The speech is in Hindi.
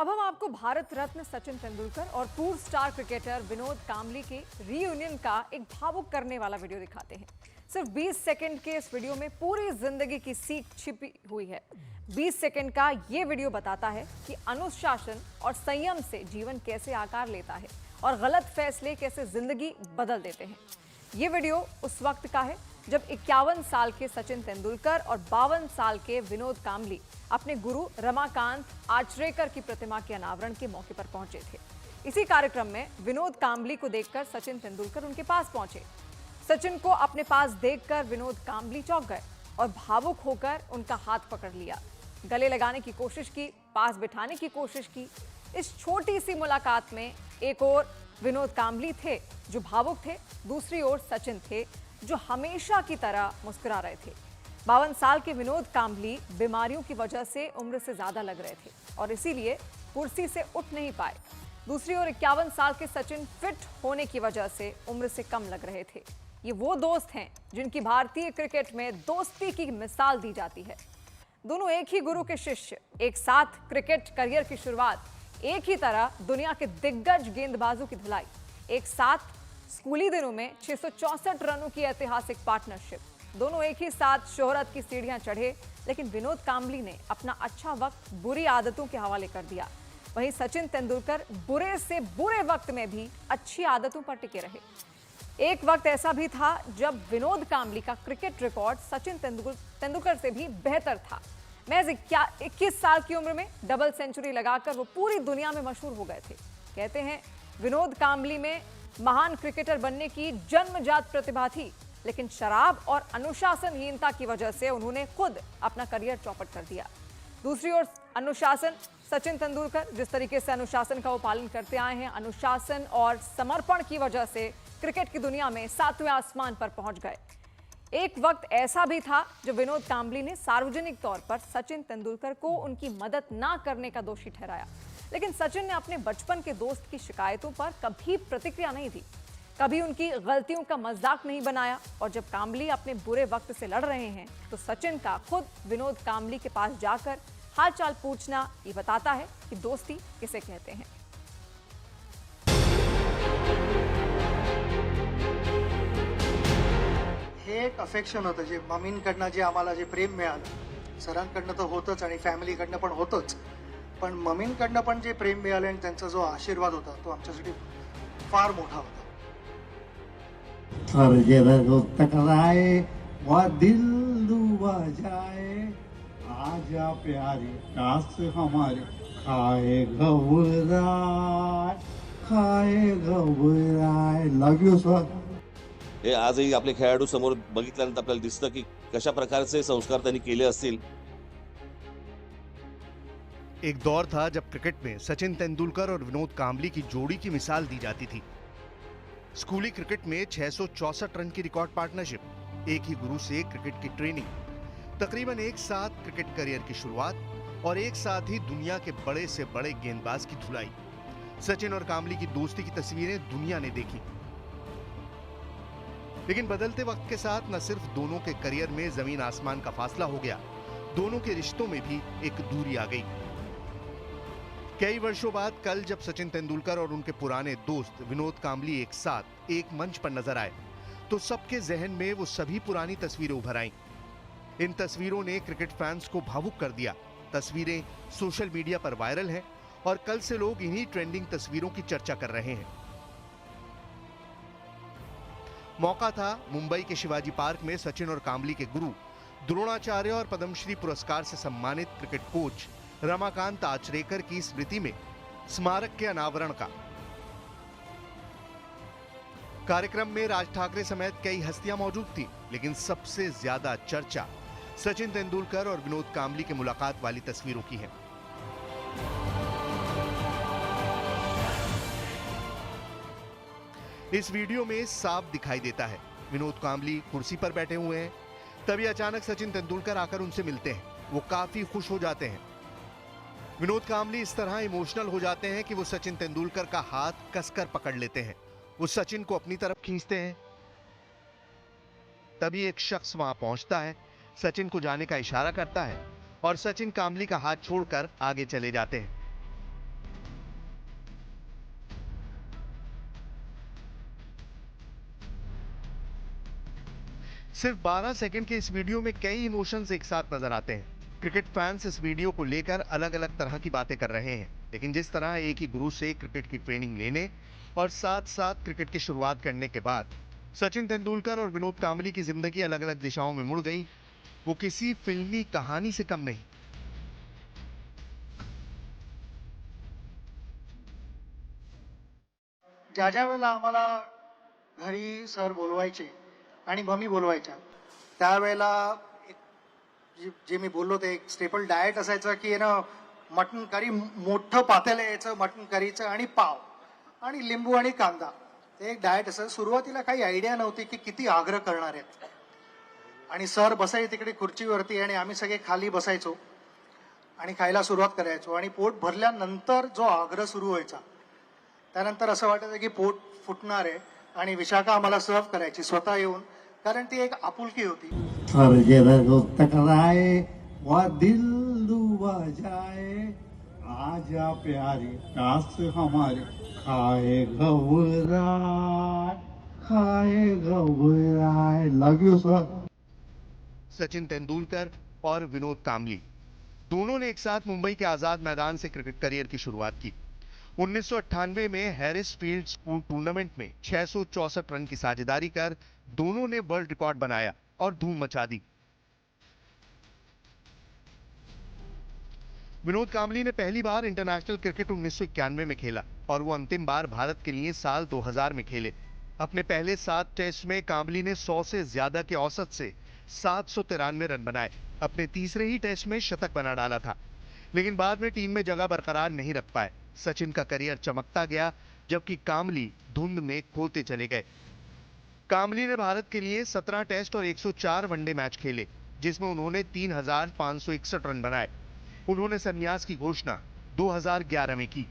अब हम आपको भारत रत्न सचिन तेंदुलकर और पूर्व स्टार क्रिकेटर विनोद कांबली के रीयूनियन का एक भावुक करने वाला वीडियो दिखाते हैं। सिर्फ 20 सेकंड के इस वीडियो में पूरी जिंदगी की सीख छिपी हुई है। 20 सेकंड का ये वीडियो बताता है कि अनुशासन और संयम से जीवन कैसे आकार लेता है और गलत फैसले कैसे जिंदगी बदल देते हैं। ये वीडियो उस वक्त का है जब 51 साल के सचिन तेंदुलकर और 52 साल के विनोद कांबली अपने गुरु रमाकांत आचरेकर की प्रतिमा के अनावरण के मौके पर पहुंचे थे। इसी कार्यक्रम में विनोद कांबली को देखकर सचिन तेंदुलकर उनके पास पहुंचे। सचिन को अपने पास देखकर विनोद कांबली चौंक गए और भावुक होकर उनका हाथ पकड़ लिया, गले लगाने की कोशिश की, पास बिठाने की कोशिश की। इस छोटी सी मुलाकात में एक और विनोद कांबली थे जो भावुक थे, दूसरी ओर सचिन थे जो हमेशा की तरह मुस्कुरा रहे थे। 52 साल के विनोद कांबली बीमारियों की वजह से उम्र से ज्यादा लग रहे थे और इसीलिए कुर्सी से उठ नहीं पाए। दूसरी ओर 51 साल के सचिन फिट होने की वजह से उम्र से कम लग रहे थे। ये वो दोस्त हैं जिनकी भारतीय क्रिकेट में दोस्ती की मिसाल दी जाती है। दोनों एक ही गुरु के शिष्य, एक साथ क्रिकेट करियर की शुरुआत, एक ही तरह दुनिया के दिग्गज गेंदबाजों की धुलाई, एक साथ स्कूली दिनों में 664 रनों की ऐतिहासिक पार्टनरशिप, दोनों एक ही साथ शोहरत की सीढ़ियां चढ़े। लेकिन विनोद कांबली ने अपना अच्छा वक्त बुरी आदतों के हवाले कर दिया, वहीं सचिन तेंदुलकर बुरे से बुरे वक्त में भी अच्छी आदतों पर टिके रहे। एक वक्त ऐसा भी था जब विनोद कांबली का क्रिकेट रिकॉर्ड सचिन तेंदुलकर से भी बेहतर था। महज 21 साल की उम्र में डबल सेंचुरी लगाकर वो पूरी दुनिया में मशहूर हो गए थे। कहते हैं विनोद कांबली में महान क्रिकेटर बनने की जन्मजात प्रतिभा थी, लेकिन शराब और अनुशासनहीनता की वजह से उन्होंने खुद अपना करियर चौपट कर दिया। दूसरी ओर अनुशासन, सचिन तेंदुलकर जिस तरीके से अनुशासन का वो पालन करते आए हैं, अनुशासन और समर्पण की वजह से क्रिकेट की दुनिया में 7वें आसमान पर पहुंच गए। एक वक्त ऐसा भी था जब विनोद कांबली ने सार्वजनिक तौर पर सचिन तेंदुलकर को उनकी मदद ना करने का दोषी ठहराया, लेकिन सचिन ने अपने बचपन के दोस्त की शिकायतों पर कभी प्रतिक्रिया नहीं दी, कभी उनकी गलतियों का मजाक नहीं बनाया। और जब कांबली अपने बुरे वक्त से लड़ रहे हैं तो सचिन का खुद विनोद कांबली के पास जाकर हालचाल पूछना ये बताता है कि दोस्ती किसे कहते हैं। हे एक अफेक्शन होतं जे मम्मींकडनं जे आम्हाला जे प्रेम मिळालं, सरांकडनं तर होतंच आणि फॅमिलीकडनं पण होतंच, पण मम्मींकडनं पण जे प्रेम मिळालं आणि त्यांचा जो आशीर्वाद होता तो आमच्यासाठी फार मोठा होता। हर जगह जो टकराए वह दिल डूबा जाए, आजा प्यारे काश हमारे खाए घबराए। Love you sir. हे आजही आपले खेळाडू समोर बघितल्यानंतर आपल्याला दिसतं की कशा प्रकारचे संस्कार त्यांनी केले असतील। एक दौर था जब क्रिकेट में सचिन तेंदुलकर और विनोद कांबली की जोड़ी की मिसाल दी जाती थी। स्कूली क्रिकेट में 664 रन की रिकॉर्ड पार्टनरशिप, एक ही गुरु से क्रिकेट की ट्रेनिंग, तकरीबन एक साथ क्रिकेट करियर की शुरुआत और एक साथ ही दुनिया के बड़े से बड़े गेंदबाज की धुलाई। सचिन और कांबली की दोस्ती की तस्वीरें दुनिया ने देखी, लेकिन बदलते वक्त के साथ न सिर्फ दोनों के करियर में जमीन आसमान का फासला हो गया, दोनों के रिश्तों में भी एक दूरी आ गई। कई वर्षों बाद कल जब सचिन तेंदुलकर और उनके पुराने दोस्त विनोद कांबली एक साथ एक मंच पर नजर आए तो सबके जहन में वो सभी पुरानी तस्वीरें उभर आईं। इन तस्वीरों ने क्रिकेट फैंस को भावुक कर दिया। तस्वीरें सोशल मीडिया पर वायरल हैं और कल से लोग इन्हीं ट्रेंडिंग तस्वीरों की चर्चा कर रहे हैं। मौका था मुंबई के शिवाजी पार्क में सचिन और कांबली के गुरु, द्रोणाचार्य और पद्मश्री पुरस्कार से सम्मानित क्रिकेट कोच रमाकांत आचरेकर की स्मृति में स्मारक के अनावरण का। कार्यक्रम में राज ठाकरे समेत कई हस्तियां मौजूद थी, लेकिन सबसे ज्यादा चर्चा सचिन तेंदुलकर और विनोद कांबली की मुलाकात वाली तस्वीरों की है। इस वीडियो में साफ दिखाई देता है विनोद कांबली कुर्सी पर बैठे हुए हैं, तभी अचानक सचिन तेंदुलकर आकर उनसे मिलते हैं। वो काफी खुश हो जाते हैं। विनोद कांबली इस तरह इमोशनल हो जाते हैं कि वो सचिन तेंदुलकर का हाथ कसकर पकड़ लेते हैं, वो सचिन को अपनी तरफ खींचते हैं। तभी एक शख्स वहां पहुंचता है, सचिन को जाने का इशारा करता है और सचिन कांबली का हाथ छोड़कर आगे चले जाते हैं। सिर्फ 12 सेकंड के इस वीडियो में कई इमोशंस एक साथ नजर आते हैं। क्रिकेट फैंस इस वीडियो को लेकर अलग अलग तरह की बातें कर रहे हैं, लेकिन जिस तरह एक ही गुरु से क्रिकेट की ट्रेनिंग लेने और साथ साथ क्रिकेट की शुरुआत करने के बाद सचिन तेंदुलकर और विनोद कांबली की जिंदगी अलग अलग दिशाओं में मुड़ गई, वो किसी फिल्मी कहानी से कम नहीं। ज्या ज्या वेळेला आम्हाला घरी सर बोलवायचे आणि मम्मी बोलवायच्या त्यावेळेला एक जे मी बोललो ते एक स्टेपल डाएट असायचं की ना मटन करी मोठं पातेलं यायचं मटन करीचं आणि पाव आणि लिंबू आणि कांदा ते एक डाएट असं सुरुवातीला काही आयडिया नव्हती की किती आग्रह करणार आहेत आणि सर बसायचे तिकडे खुर्चीवरती आणि आम्ही सगळे खाली बसायचो आणि खायला सुरुवात करायचो आणि पोट भरल्यानंतर जो आग्रह सुरू व्हायचा त्यानंतर असं वाटायचं की पोट फुटणार आहे आणि विशाखा आम्हाला सर्व करायची स्वतः येऊन कारण ती एक आपुलकी होती सर्जरा जो टकराए वह दिल डूबा जाए आजा प्यारे काश हमारे खाए घबराए love you sir. Sachin Tendulkar और विनोद कांबली दोनों ने एक साथ मुंबई के आजाद मैदान से क्रिकेट करियर की शुरुआत की। 1998 में हैरिस फील्ड स्कूल टूर्नामेंट में 664 रन की साझेदारी कर दोनों ने वर्ल्ड रिकॉर्ड बनाया और धूम मचा दी। विनोद कांबली ने पहली बार इंटरनेशनल क्रिकेट 1991 में खेला और वो अंतिम बार भारत के लिए साल 2000 में खेले। अपने पहले 7 टेस्ट में कांबली ने 100 से ज्यादा के औसत से 793 रन बनाए। अपने तीसरे ही टेस्ट में शतक बना डाला था, लेकिन बाद में टीम में जगह बरकरार नहीं रख पाए। सचिन का करियर चमकता गया, जबकि कांबली धुंध में खोते चले गए। कांबली ने भारत के लिए 17 टेस्ट और 104 वनडे मैच खेले, जिसमें उन्होंने 3561 रन बनाए। उन्होंने संन्यास की घोषणा 2011 में की।